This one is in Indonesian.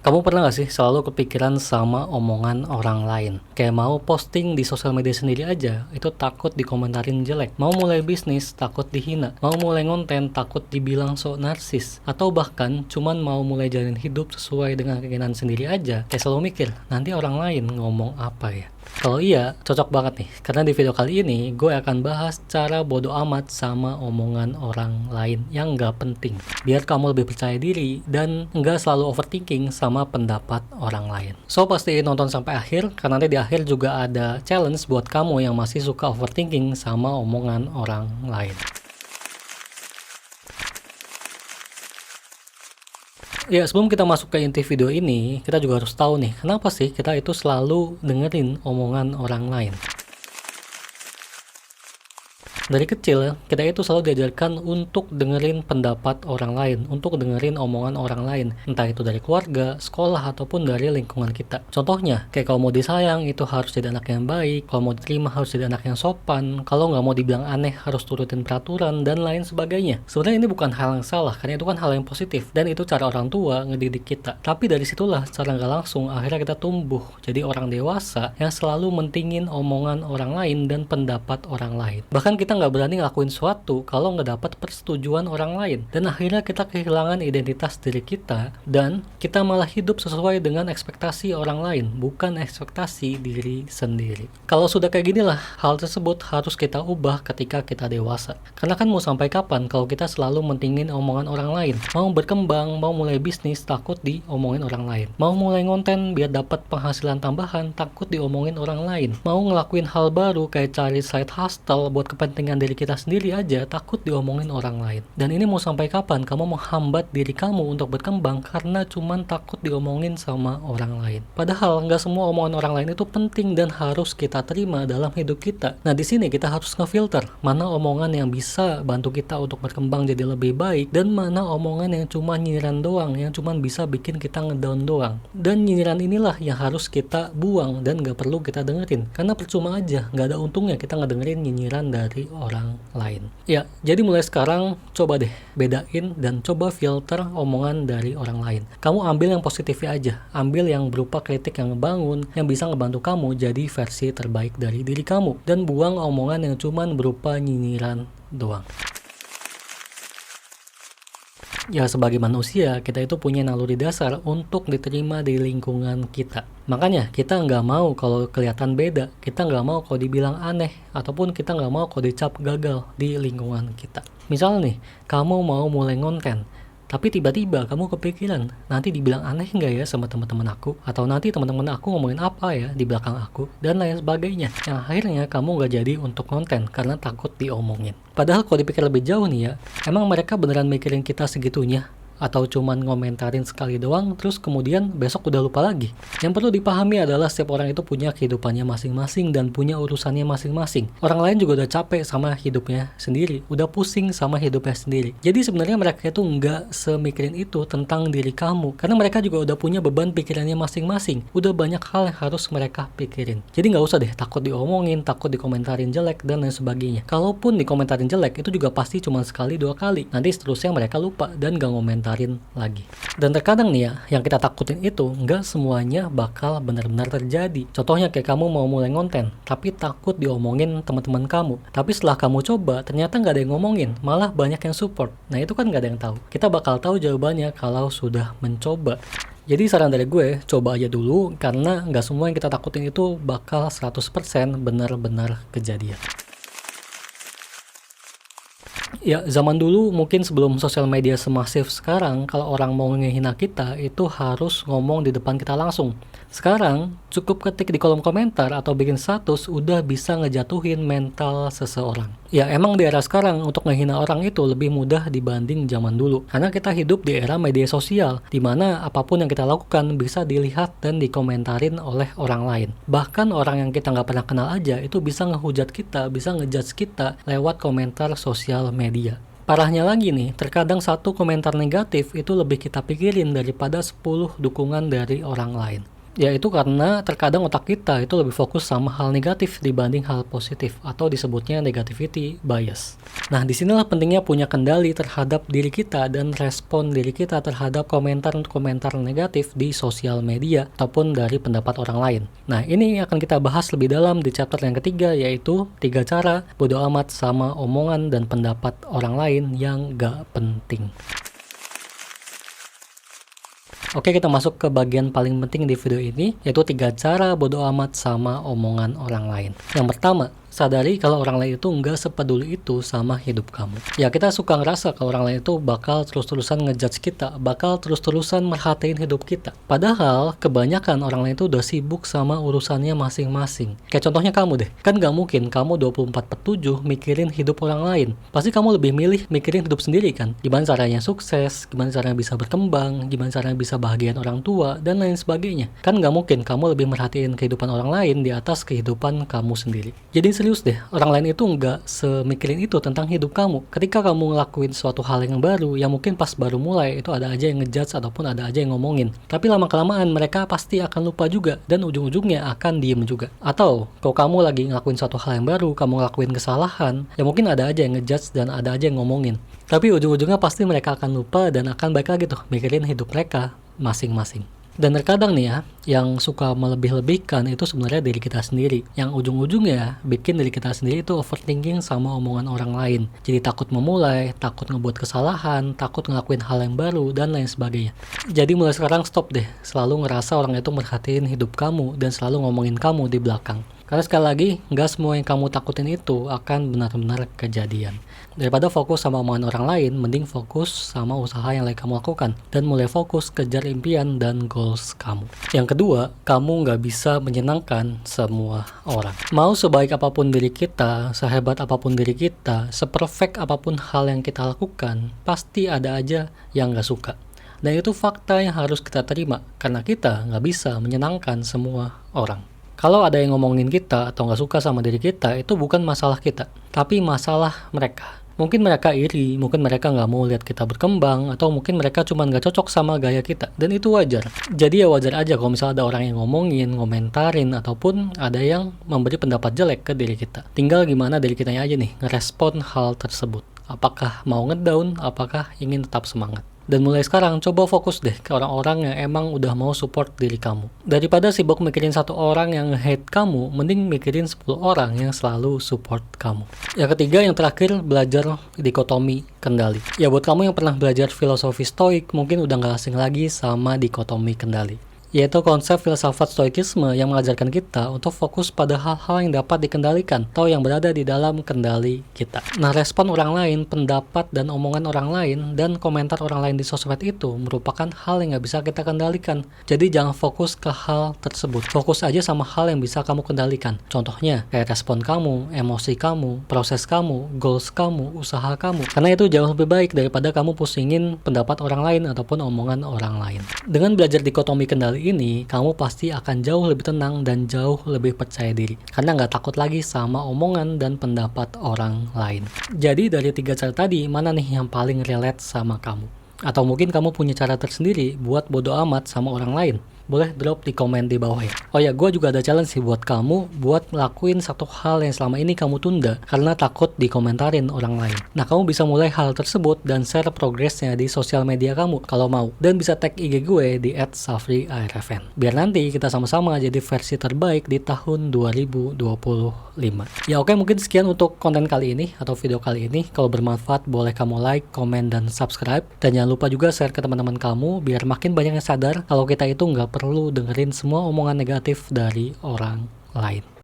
Kamu pernah gak sih selalu kepikiran sama omongan orang lain? Kayak mau posting di sosial media sendiri aja, itu takut dikomentarin jelek. Mau mulai bisnis, takut dihina. Mau mulai konten, takut dibilang sok narsis. Atau bahkan cuman mau mulai jalin hidup sesuai dengan keinginan sendiri aja, kayak selalu mikir, nanti orang lain ngomong apa ya? Kalau iya, cocok banget nih. Karena di video kali ini, gue akan bahas cara bodo amat sama omongan orang lain yang nggak penting. Biar kamu lebih percaya diri dan nggak selalu overthinking sama pendapat orang lain. So, pastiin nonton sampai akhir, karena nanti di akhir juga ada challenge buat kamu yang masih suka overthinking sama omongan orang lain. Ya, sebelum kita masuk ke inti video ini, kita juga harus tahu nih, kenapa sih kita itu selalu dengerin omongan orang lain. Dari kecil, kita itu selalu diajarkan untuk dengerin pendapat orang lain, untuk dengerin omongan orang lain, entah itu dari keluarga, sekolah, ataupun dari lingkungan kita. Contohnya, kayak kalau mau disayang, itu harus jadi anak yang baik, kalau mau diterima harus jadi anak yang sopan, kalau nggak mau dibilang aneh harus turutin peraturan, dan lain sebagainya. Sebenarnya ini bukan hal yang salah, karena itu kan hal yang positif, dan itu cara orang tua ngedidik kita. Tapi dari situlah, secara nggak langsung, akhirnya kita tumbuh jadi orang dewasa yang selalu mentingin omongan orang lain dan pendapat orang lain. Bahkan kita nggak berani ngelakuin sesuatu kalau nggak dapat persetujuan orang lain, dan akhirnya kita kehilangan identitas diri kita dan kita malah hidup sesuai dengan ekspektasi orang lain, bukan ekspektasi diri sendiri. Kalau sudah kayak ginilah, hal tersebut harus kita ubah ketika kita dewasa. Karena kan mau sampai kapan kalau kita selalu mentingin omongan orang lain? Mau berkembang, mau mulai bisnis, takut diomongin orang lain. Mau mulai konten biar dapat penghasilan tambahan, takut diomongin orang lain. Mau ngelakuin hal baru kayak cari side hustle buat kepentingan diri kita sendiri aja, takut diomongin orang lain. Dan ini mau sampai kapan kamu menghambat diri kamu untuk berkembang karena cuman takut diomongin sama orang lain? Padahal nggak semua omongan orang lain itu penting dan harus kita terima dalam hidup kita. Nah, di sini kita harus ngefilter mana omongan yang bisa bantu kita untuk berkembang jadi lebih baik dan mana omongan yang cuma nyinyiran doang, yang cuma bisa bikin kita ngedown doang. Dan nyinyiran inilah yang harus kita buang dan nggak perlu kita dengerin, karena percuma aja, nggak ada untungnya kita ngedengerin nyinyiran dari orang lain. Ya, jadi mulai sekarang coba deh bedain dan coba filter omongan dari orang lain. Kamu ambil yang positifnya aja, ambil yang berupa kritik yang ngebangun, yang bisa ngebantu kamu jadi versi terbaik dari diri kamu, dan buang omongan yang cuman berupa nyinyiran doang. Ya, sebagai manusia, kita itu punya naluri dasar untuk diterima di lingkungan kita. Makanya, kita nggak mau kalau kelihatan beda. Kita nggak mau kalau dibilang aneh. Ataupun kita nggak mau kalau dicap gagal di lingkungan kita. Misal nih, kamu mau mulai konten, tapi tiba-tiba kamu kepikiran, nanti dibilang aneh nggak ya sama teman-teman aku? Atau nanti teman-teman aku ngomongin apa ya di belakang aku? Dan lain sebagainya. Yang akhirnya kamu nggak jadi untuk konten karena takut diomongin. Padahal kalau dipikir lebih jauh nih ya, emang mereka beneran mikirin kita segitunya? Atau cuman ngomentarin sekali doang terus kemudian besok udah lupa lagi? Yang perlu dipahami adalah setiap orang itu punya kehidupannya masing-masing dan punya urusannya masing-masing. Orang lain juga udah capek sama hidupnya sendiri, udah pusing sama hidupnya sendiri. Jadi sebenarnya mereka itu nggak semikirin itu tentang diri kamu, karena mereka juga udah punya beban pikirannya masing-masing. Udah banyak hal yang harus mereka pikirin. Jadi nggak usah deh takut diomongin, takut dikomentarin jelek dan lain sebagainya. Kalaupun dikomentarin jelek itu juga pasti cuma sekali dua kali. Nanti seterusnya mereka lupa dan nggak ngomentarin lagi. Dan terkadang nih ya, yang kita takutin itu nggak semuanya bakal benar-benar terjadi. Contohnya kayak kamu mau mulai konten, tapi takut diomongin teman-teman kamu. Tapi setelah kamu coba, ternyata nggak ada yang ngomongin, malah banyak yang support. Nah, itu kan nggak ada yang tahu. Kita bakal tahu jawabannya kalau sudah mencoba. Jadi saran dari gue, coba aja dulu, karena nggak semua yang kita takutin itu bakal 100% benar-benar kejadian. Ya, zaman dulu mungkin sebelum sosial media semasif sekarang, kalau orang mau ngehina kita, itu harus ngomong di depan kita langsung. Sekarang, cukup ketik di kolom komentar atau bikin status, udah bisa ngejatuhin mental seseorang. Ya, emang di era sekarang, untuk ngehina orang itu lebih mudah dibanding zaman dulu. Karena kita hidup di era media sosial, di mana apapun yang kita lakukan bisa dilihat dan dikomentarin oleh orang lain. Bahkan orang yang kita nggak pernah kenal aja, itu bisa ngehujat kita, bisa ngejudge kita lewat komentar sosial media. Parahnya lagi nih, terkadang satu komentar negatif itu lebih kita pikirin daripada 10 dukungan dari orang lain. Yaitu karena terkadang otak kita itu lebih fokus sama hal negatif dibanding hal positif, atau disebutnya negativity bias. Nah, disinilah pentingnya punya kendali terhadap diri kita dan respon diri kita terhadap komentar-komentar negatif di sosial media ataupun dari pendapat orang lain. Nah, ini akan kita bahas lebih dalam di chapter yang ketiga, yaitu 3 cara bodo amat sama omongan dan pendapat orang lain yang gak penting. Oke, kita masuk ke bagian paling penting di video ini, yaitu 3 cara bodo amat sama omongan orang lain. Yang pertama, sadari kalau orang lain itu nggak sepeduli itu sama hidup kamu. Ya, kita suka ngerasa kalau orang lain itu bakal terus-terusan ngejudge kita, bakal terus-terusan merhatiin hidup kita. Padahal, kebanyakan orang lain itu udah sibuk sama urusannya masing-masing. Kayak contohnya kamu deh, kan nggak mungkin kamu 24/7 mikirin hidup orang lain. Pasti kamu lebih milih mikirin hidup sendiri kan? Gimana caranya sukses, gimana caranya bisa berkembang, gimana caranya bisa bahagiain orang tua, dan lain sebagainya. Kan nggak mungkin kamu lebih merhatiin kehidupan orang lain di atas kehidupan kamu sendiri. Jadi serius deh, orang lain itu nggak semikirin itu tentang hidup kamu. Ketika kamu ngelakuin suatu hal yang baru, yang mungkin pas baru mulai itu ada aja yang ngejudge ataupun ada aja yang ngomongin. Tapi lama-kelamaan mereka pasti akan lupa juga dan ujung-ujungnya akan diem juga. Atau kalau kamu lagi ngelakuin suatu hal yang baru, kamu ngelakuin kesalahan, ya mungkin ada aja yang ngejudge dan ada aja yang ngomongin. Tapi ujung-ujungnya pasti mereka akan lupa dan akan balik lagi tuh mikirin hidup mereka masing-masing. Dan terkadang nih ya, yang suka melebih-lebihkan itu sebenarnya diri kita sendiri. Yang ujung-ujungnya bikin diri kita sendiri itu overthinking sama omongan orang lain. Jadi takut memulai, takut ngebuat kesalahan, takut ngelakuin hal yang baru, dan lain sebagainya. Jadi mulai sekarang stop deh, selalu ngerasa orang itu merhatiin hidup kamu dan selalu ngomongin kamu di belakang. Karena sekali lagi, nggak semua yang kamu takutin itu akan benar-benar kejadian. Daripada fokus sama omongan orang lain, mending fokus sama usaha yang lagi kamu lakukan. Dan mulai fokus kejar impian dan goals kamu. Yang kedua, kamu nggak bisa menyenangkan semua orang. Mau sebaik apapun diri kita, sehebat apapun diri kita, seperfect apapun hal yang kita lakukan, pasti ada aja yang nggak suka. Dan itu fakta yang harus kita terima, karena kita nggak bisa menyenangkan semua orang. Kalau ada yang ngomongin kita atau nggak suka sama diri kita, itu bukan masalah kita, tapi masalah mereka. Mungkin mereka iri, mungkin mereka nggak mau lihat kita berkembang, atau mungkin mereka cuma nggak cocok sama gaya kita, dan itu wajar. Jadi ya wajar aja kalau misalnya ada orang yang ngomongin, ngomentarin, ataupun ada yang memberi pendapat jelek ke diri kita. Tinggal gimana diri kitanya aja nih, ngerespon hal tersebut. Apakah mau ngedown, apakah ingin tetap semangat. Dan mulai sekarang, coba fokus deh ke orang-orang yang emang udah mau support diri kamu. Daripada sibuk mikirin satu orang yang hate kamu, mending mikirin 10 orang yang selalu support kamu. Yang ketiga, yang terakhir, belajar dikotomi kendali. Ya buat kamu yang pernah belajar filosofi stoik, mungkin udah gak asing lagi sama dikotomi kendali. Yaitu konsep filsafat stoikisme yang mengajarkan kita untuk fokus pada hal-hal yang dapat dikendalikan atau yang berada di dalam kendali kita. Nah, respon orang lain, pendapat dan omongan orang lain, dan komentar orang lain di sosmed itu merupakan hal yang nggak bisa kita kendalikan. Jadi jangan fokus ke hal tersebut. Fokus aja sama hal yang bisa kamu kendalikan. Contohnya, kayak respon kamu, emosi kamu, proses kamu, goals kamu, usaha kamu. Karena itu jauh lebih baik daripada kamu pusingin pendapat orang lain ataupun omongan orang lain. Dengan belajar dikotomi kendali ini, kamu pasti akan jauh lebih tenang dan jauh lebih percaya diri. Karena nggak takut lagi sama omongan dan pendapat orang lain. Jadi dari 3 cara tadi, mana nih yang paling relate sama kamu? Atau mungkin kamu punya cara tersendiri buat bodo amat sama orang lain? Boleh drop di komen di bawah ya. Oh ya, gue juga ada challenge sih buat kamu buat ngelakuin satu hal yang selama ini kamu tunda karena takut dikomentarin orang lain. Nah, kamu bisa mulai hal tersebut dan share progresnya di sosial media kamu kalau mau. Dan bisa tag IG gue di @safriarfn. Biar nanti kita sama-sama jadi versi terbaik di tahun 2025. Ya oke, mungkin sekian untuk konten kali ini atau video kali ini. Kalau bermanfaat boleh kamu like, komen, dan subscribe. Dan jangan lupa juga share ke teman-teman kamu biar makin banyak yang sadar kalau kita itu nggak perlu dengerin semua omongan negatif dari orang lain.